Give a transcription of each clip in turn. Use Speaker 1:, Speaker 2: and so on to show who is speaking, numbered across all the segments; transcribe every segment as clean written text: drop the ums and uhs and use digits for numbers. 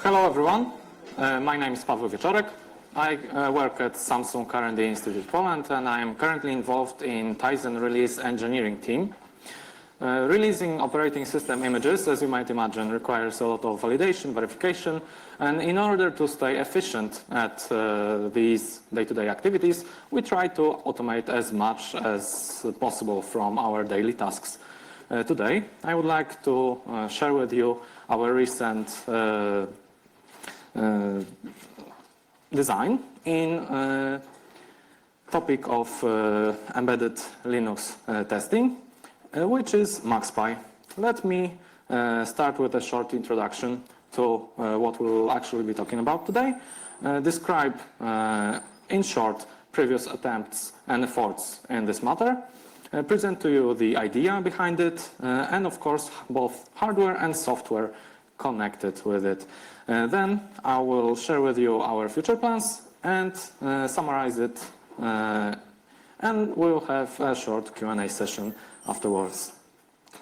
Speaker 1: Hello everyone, my name is Paweł Wieczorek. I work at Samsung R&D Institute Poland, and I am currently involved in Tizen release engineering team. Releasing operating system images, as you might imagine, requires a lot of validation, verification, and in order to stay efficient at these day-to-day activities, we try to automate as much as possible from our daily tasks. Today, I would like to share with you our recent design in topic of embedded Linux testing, which is MuxPi. Let me start with a short introduction to what we'll actually be talking about today, describe in short previous attempts and efforts in this matter, present to you the idea behind it, and of course both hardware and software connected with it. Then I will share with you our future plans and summarize it, and we'll have a short Q&A session afterwards.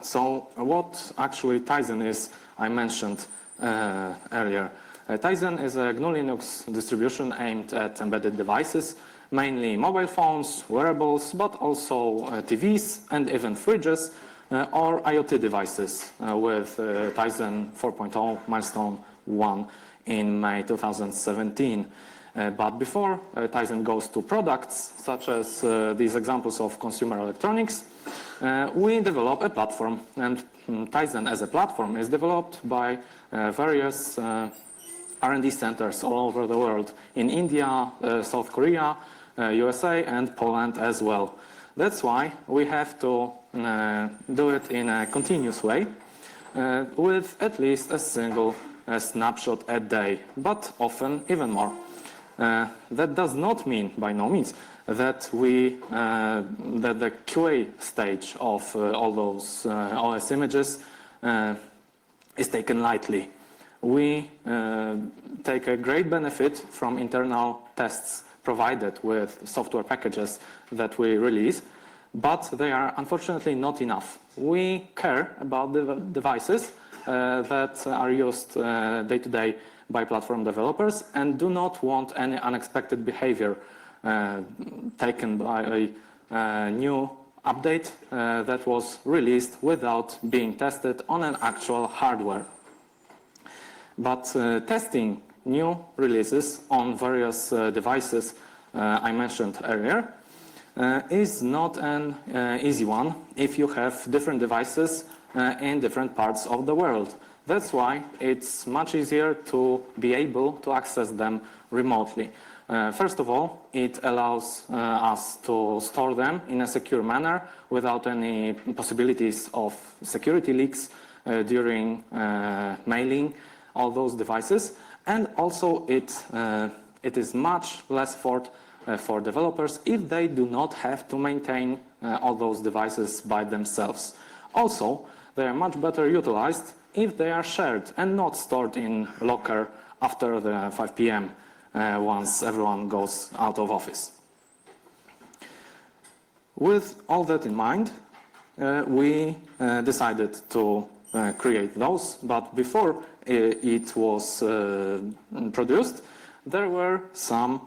Speaker 1: So what actually Tizen is, I mentioned earlier. Tizen is a GNU Linux distribution aimed at embedded devices, mainly mobile phones, wearables, but also TVs and even fridges or IoT devices with Tizen 4.0 milestone 1 in May 2017. But before Tizen goes to products, such as these examples of consumer electronics, we develop a platform, and Tizen as a platform is developed by various R&D centers all over the world, in India, South Korea, USA, and Poland as well. That's why we have to do it in a continuous way, with at least a single snapshot a day, but often even more. That does not mean, by no means, that that the QA stage of all those OS images is taken lightly. We take a great benefit from internal tests provided with software packages that we release, but they are unfortunately not enough. We care about the devices that are used day-to-day by platform developers and do not want any unexpected behavior taken by a new update that was released without being tested on an actual hardware. But testing new releases on various devices I mentioned earlier is not an easy one if you have different devices in different parts of the world. That's why it's much easier to be able to access them remotely. First of all, it allows us to store them in a secure manner without any possibilities of security leaks during mailing all those devices. And also it is much less effort for developers if they do not have to maintain all those devices by themselves. Also, they are much better utilized if they are shared and not stored in locker after the 5 p.m. Once everyone goes out of office. With all that in mind, we decided to create those, but before it was produced, there were some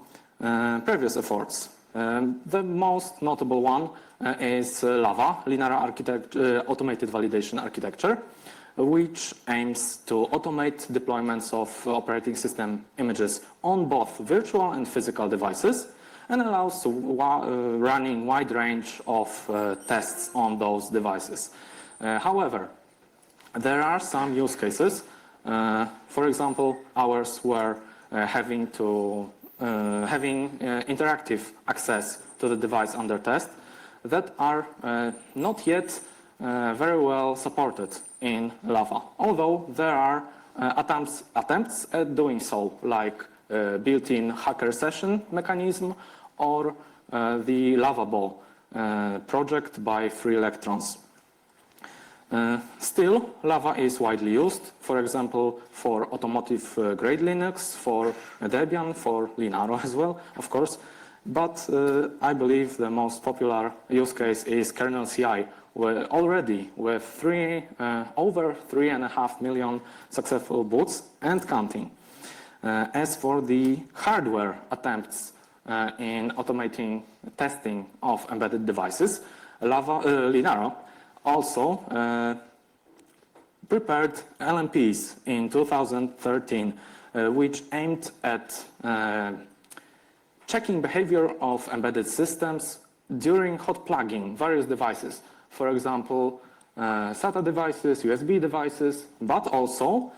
Speaker 1: previous efforts. The most notable one is LAVA, Linear Automated Validation Architecture, which aims to automate deployments of operating system images on both virtual and physical devices and allows running wide range of tests on those devices. However, there are some use cases, for example, ours were having interactive access to the device under test that are not yet very well supported in Lava, although there are attempts at doing so, like built-in hacker session mechanism or the Lovable project by Free Electrons. Still, Lava is widely used, for example, for automotive-grade Linux, for Debian, for Linaro as well, of course. But I believe the most popular use case is kernel CI, where already with over 3.5 million successful boots and counting. As for the hardware attempts in automating testing of embedded devices, Linaro also prepared LMPs in 2013, which aimed at checking behavior of embedded systems during hot plugging various devices. For example, SATA devices, USB devices, but also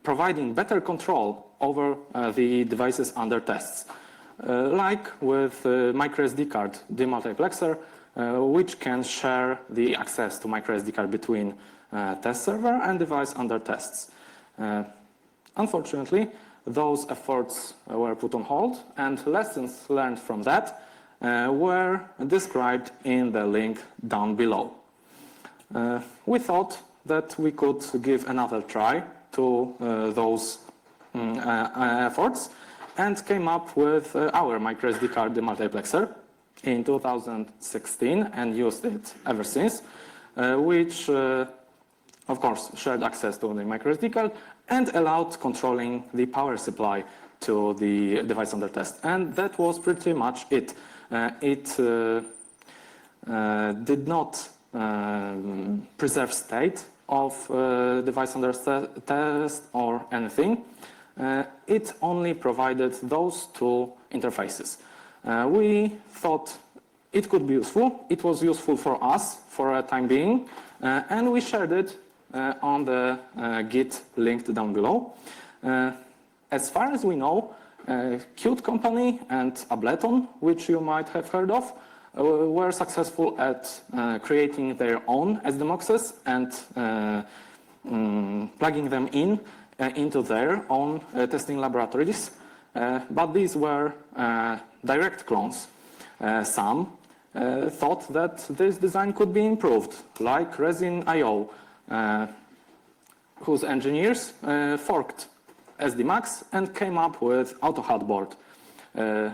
Speaker 1: providing better control over the devices under tests. Like with microSD card demultiplexer, which can share the access to microSD card between test server and device under tests. Unfortunately, those efforts were put on hold, and lessons learned from that were described in the link down below. We thought that we could give another try to those efforts and came up with our microSD card demultiplexer in 2016 and used it ever since, which of course shared access to the microSD card and allowed controlling the power supply to the device under test. And that was pretty much it. It did not preserve state of device under test or anything. It only provided those two interfaces. We thought it could be useful. It was useful for us for a time being, and we shared it on the Git linked down below. As far as we know, Qt company and Ableton, which you might have heard of, were successful at creating their own SDMoxes and plugging them into their own testing laboratories. But these were direct clones. Some thought that this design could be improved, like Resin.io, whose engineers forked SDMax and came up with AutoHAT board.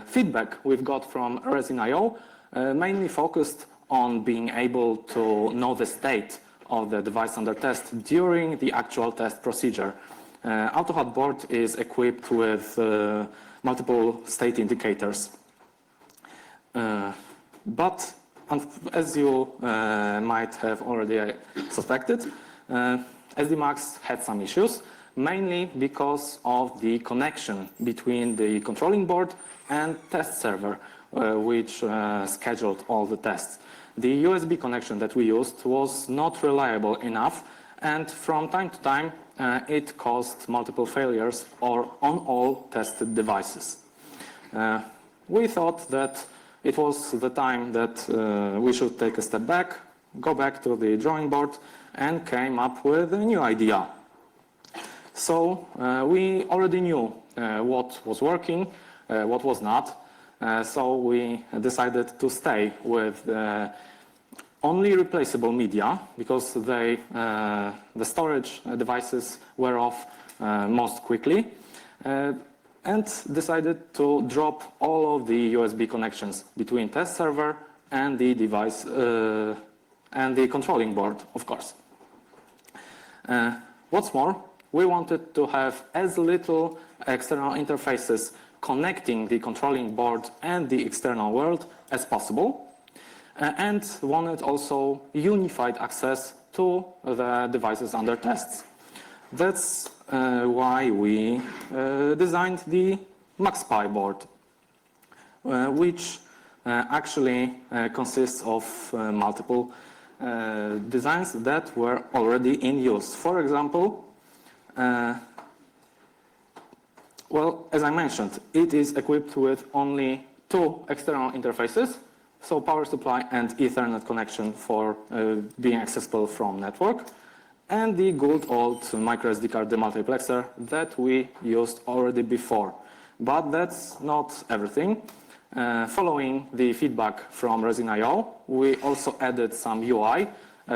Speaker 1: Feedback we've got from Resin.io mainly focused on being able to know the state of the device under test during the actual test procedure. AutoHAT board is equipped with multiple state indicators. But as you might have already suspected, SDMax had some issues, mainly because of the connection between the controlling board and test server, which scheduled all the tests. The USB connection that we used was not reliable enough, and from time to time it caused multiple failures on all tested devices. We thought that it was the time that we should take a step back, go back to the drawing board, and came up with a new idea. So we already knew what was working, what was not. So we decided to stay with only replaceable media, because the storage devices wear off most quickly, and decided to drop all of the USB connections between test server and the device and the controlling board, of course. What's more, we wanted to have as little external interfaces connecting the controlling board and the external world as possible, and wanted also unified access to the devices under tests. That's why we designed the MuxPi board, which actually consists of multiple designs that were already in use. For example, well, as I mentioned, it is equipped with only two external interfaces, so power supply and Ethernet connection for being accessible from network, and the good old microSD card demultiplexer that we used already before. But that's not everything. Following the feedback from Resin.io, we also added some UI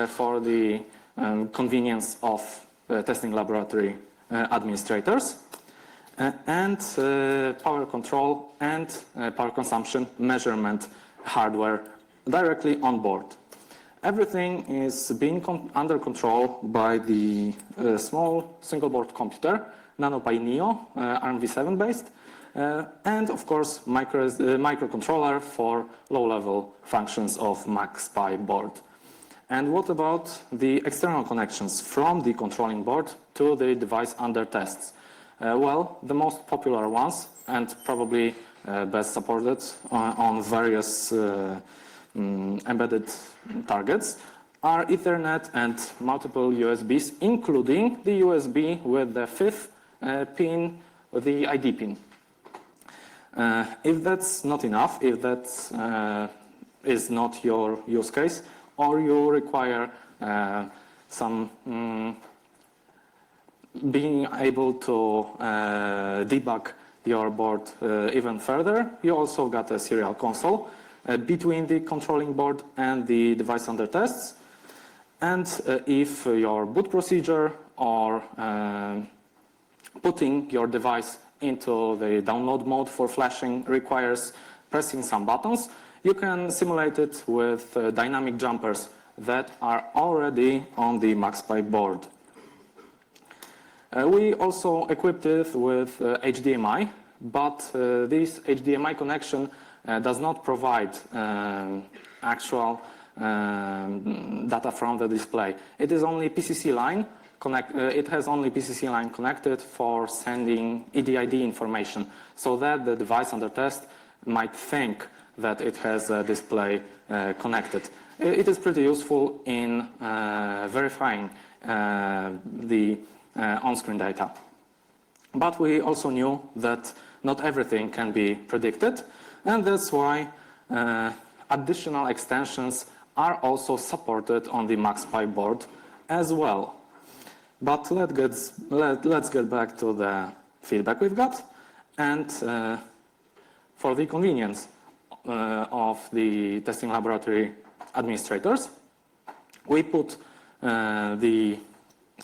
Speaker 1: for the convenience of testing laboratory administrators, and power control and power consumption measurement hardware directly on board. Everything is being under control by the small single board computer NanoPi Neo, ARMv7 based, and of course microcontroller for low-level functions of MuxPi board. And what about the external connections from the controlling board to the device under tests? Well, the most popular ones, and probably best supported on various embedded targets, are Ethernet and multiple USBs, including the USB with the fifth pin, the ID pin. If that's not enough, if that is not your use case, or you require some being able to debug your board even further, you also got a serial console between the controlling board and the device under tests. And if your boot procedure or putting your device into the download mode for flashing requires pressing some buttons, you can simulate it with dynamic jumpers that are already on the MuxPi board. We also equipped it with HDMI, but this HDMI connection does not provide actual data from the display. It is only PCC line. It has only PCC line connected for sending EDID information, so that the device under test might think that it has a display connected. It is pretty useful in verifying the on-screen data. But we also knew that not everything can be predicted, and that's why additional extensions are also supported on the MuxPi board as well. But let's get back to the feedback we've got, and for the convenience of the testing laboratory administrators, we put the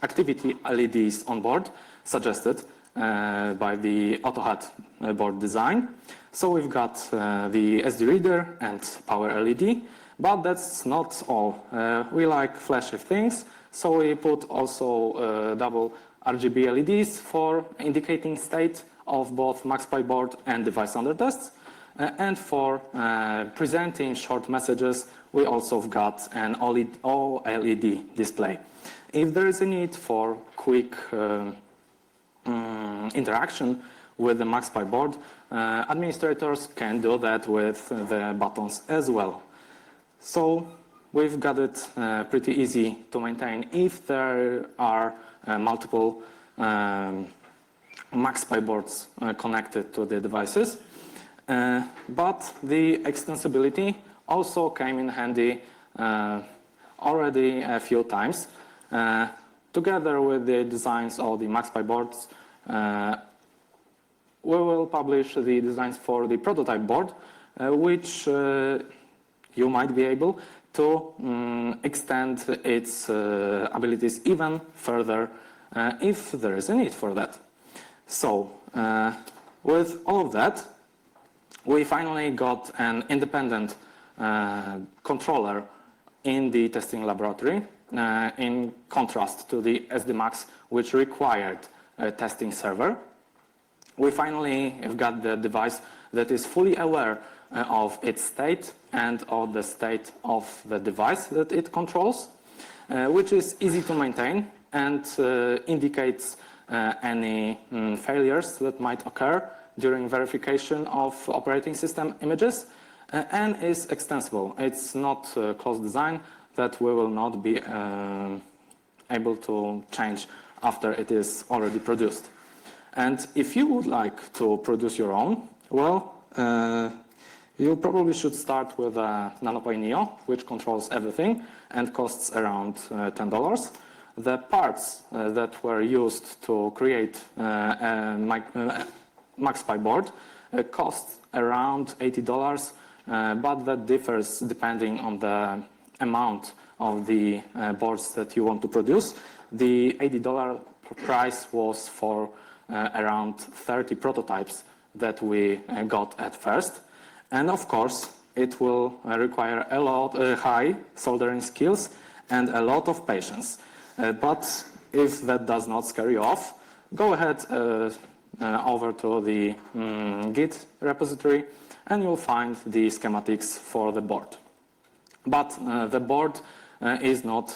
Speaker 1: activity LEDs on board suggested by the AutoHAT board design. So we've got the SD reader and power LED, but that's not all. We like flashy things, so we put also double RGB LEDs for indicating state of both MuxPi board and device under tests. And for presenting short messages, we also have got an OLED display. If there is a need for quick interaction with the MuxPi board, administrators can do that with the buttons as well. So we've got it pretty easy to maintain if there are multiple MuxPi boards connected to the devices. But the extensibility also came in handy already a few times. Together with the designs of the MuxPi boards, we will publish the designs for the prototype board, which you might be able to extend its abilities even further if there is a need for that. So, with all of that, we finally got an independent controller in the testing laboratory, in contrast to the SDMax, which required a testing server. We finally have got the device that is fully aware of its state and of the state of the device that it controls, which is easy to maintain and indicates any failures that might occur during verification of operating system images, and is extensible. It's not a closed design that we will not be able to change after it is already produced. And if you would like to produce your own, well, you probably should start with a NanoPi Neo, which controls everything and costs around $10. The parts that were used to create a MuxPi board cost around $80, but that differs depending on the amount of the boards that you want to produce. The $80 price was for around 30 prototypes that we got at first. And of course, it will require a lot high soldering skills and a lot of patience. But if that does not scare you off, go ahead over to the Git repository, and you'll find the schematics for the board. But the board is not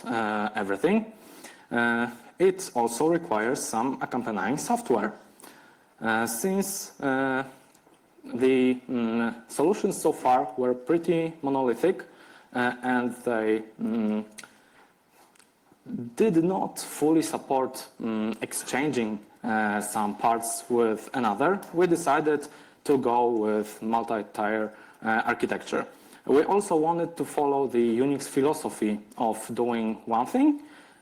Speaker 1: everything. It also requires some accompanying software. Since the solutions so far were pretty monolithic and they did not fully support exchanging some parts with another, we decided to go with multi-tier architecture. We also wanted to follow the Unix philosophy of doing one thing,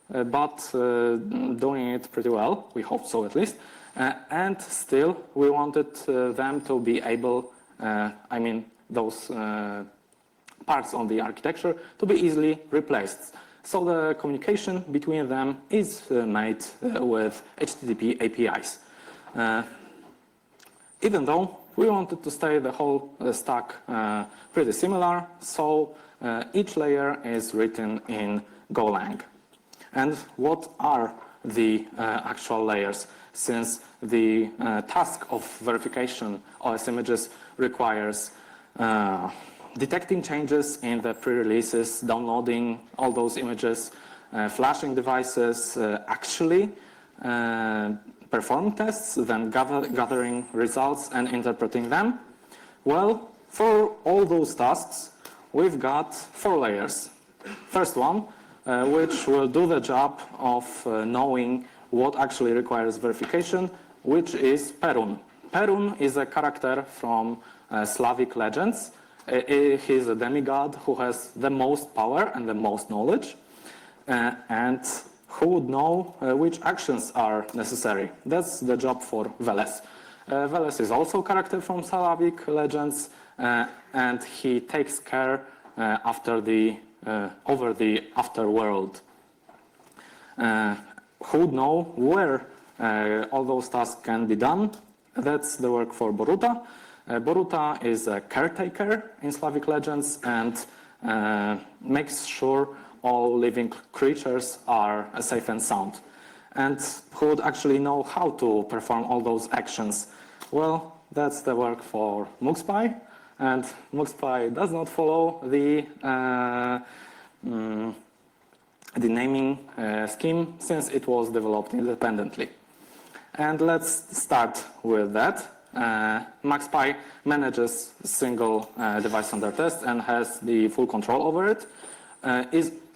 Speaker 1: but doing it pretty well, we hope so at least, and still we wanted them to be able, those parts on the architecture to be easily replaced. So the communication between them is made with HTTP APIs. Even though we wanted to stay the whole stack pretty similar, so each layer is written in Golang. And what are the actual layers? Since the task of verification OS images requires detecting changes in the pre-releases, downloading all those images, flashing devices, actually performing tests, then gathering results and interpreting them. Well, for all those tasks, we've got 4 layers. First one, which will do the job of knowing what actually requires verification, which is Perun. Perun is a character from Slavic legends. He's a demigod who has the most power and the most knowledge, and who would know which actions are necessary. That's the job for Veles. Veles is also a character from Slavic legends, and he takes care over the afterworld. Who would know where all those tasks can be done? That's the work for Boruta. Boruta is a caretaker in Slavic legends and makes sure all living creatures are safe and sound. And who would actually know how to perform all those actions? Well, that's the work for MuxPi, and MuxPi does not follow the naming scheme since it was developed independently. And let's start with that. MuxPi manages single device under test and has the full control over it.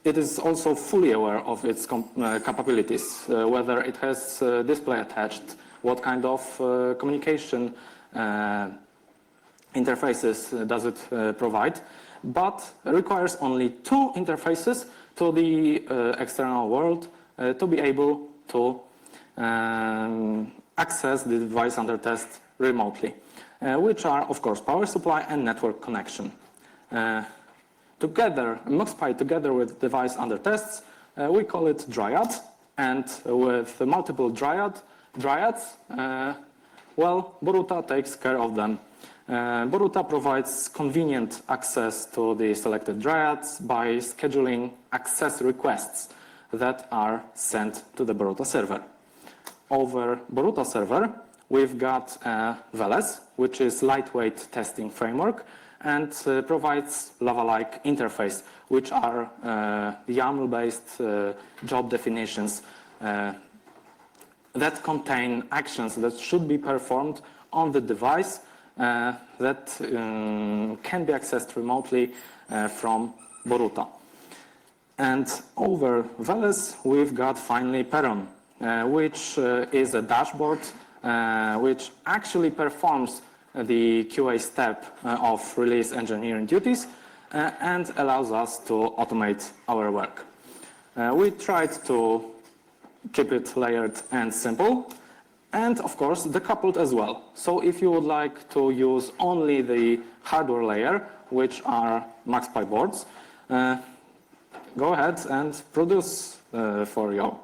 Speaker 1: It is also fully aware of its capabilities, whether it has display attached, what kind of communication interfaces does it provide, but requires only 2 interfaces to the external world to be able to access the device under test remotely, which are, of course, power supply and network connection. Together, MuxPi together with device under tests, we call it Dryad, and with multiple dryads, well, Boruta takes care of them. Boruta provides convenient access to the selected dryads by scheduling access requests that are sent to the Boruta server. Over Boruta server, we've got Veles, which is lightweight testing framework, and provides Lava-like interface, which are YAML-based job definitions that contain actions that should be performed on the device that can be accessed remotely from Boruta. And over Veles, we've got finally Perun, which is a dashboard which actually performs the QA step of release engineering duties and allows us to automate our work. We tried to keep it layered and simple, and of course decoupled as well. So if you would like to use only the hardware layer, which are MuxPi boards, go ahead and produce for you.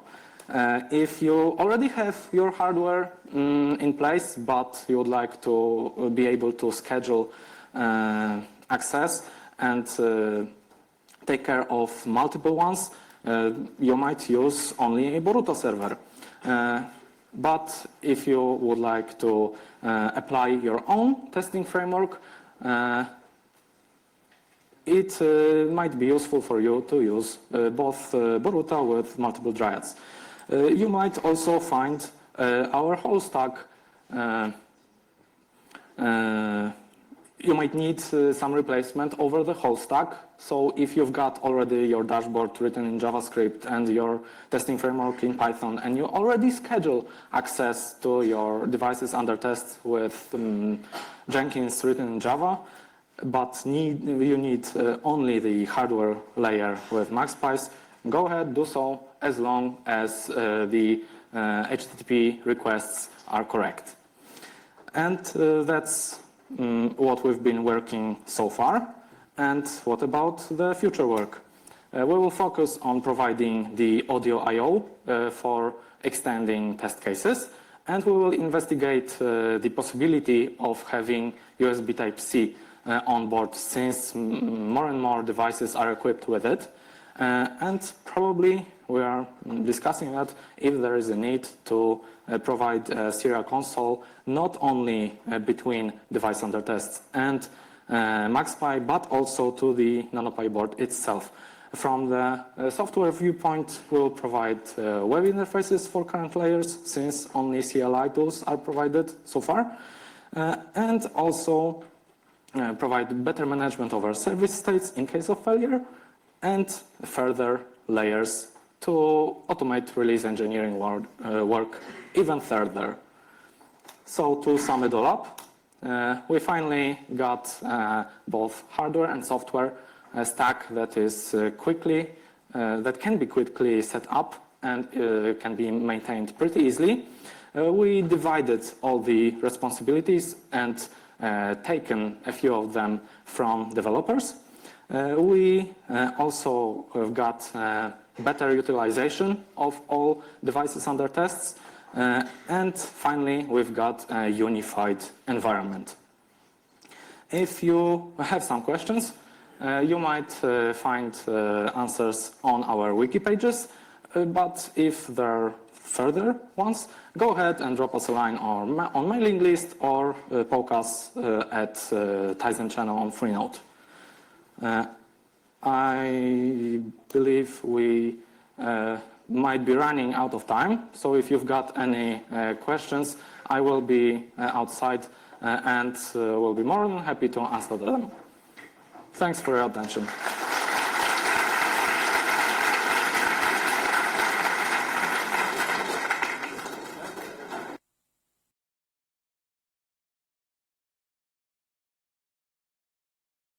Speaker 1: If you already have your hardware in place, but you would like to be able to schedule access and take care of multiple ones, you might use only a Boruta server. But if you would like to apply your own testing framework, it might be useful for you to use both Boruta with multiple dryads. You might also find our whole stack. You might need some replacement over the whole stack. So if you've got already your dashboard written in JavaScript and your testing framework in Python, and you already schedule access to your devices under test with Jenkins written in Java, but you need only the hardware layer with MuxPi, go ahead, do so, as long as the HTTP requests are correct. And that's what we've been working so far. And what about the future work? We will focus on providing the audio I/O for extending test cases, and we will investigate the possibility of having USB Type-C on board, since more and more devices are equipped with it. And probably we are discussing that if there is a need to provide a serial console, not only between device under tests and MuxPi, but also to the NanoPi board itself. From the software viewpoint, we'll provide web interfaces for current layers, since only CLI tools are provided so far, and also provide better management over service states in case of failure, and further layers to automate release engineering work even further. So to sum it all up, we finally got both hardware and software stack that is that can be quickly set up and can be maintained pretty easily. We divided all the responsibilities and taken a few of them from developers. We also have got better utilization of all devices under tests. And finally, we've got a unified environment. If you have some questions, you might find answers on our wiki pages. But if there are further ones, go ahead and drop us a line on mailing list, or poke us at Tizen channel on Freenode. I believe we might be running out of time, so if you've got any questions, I will be outside and will be more than happy to answer them. Thanks for your attention.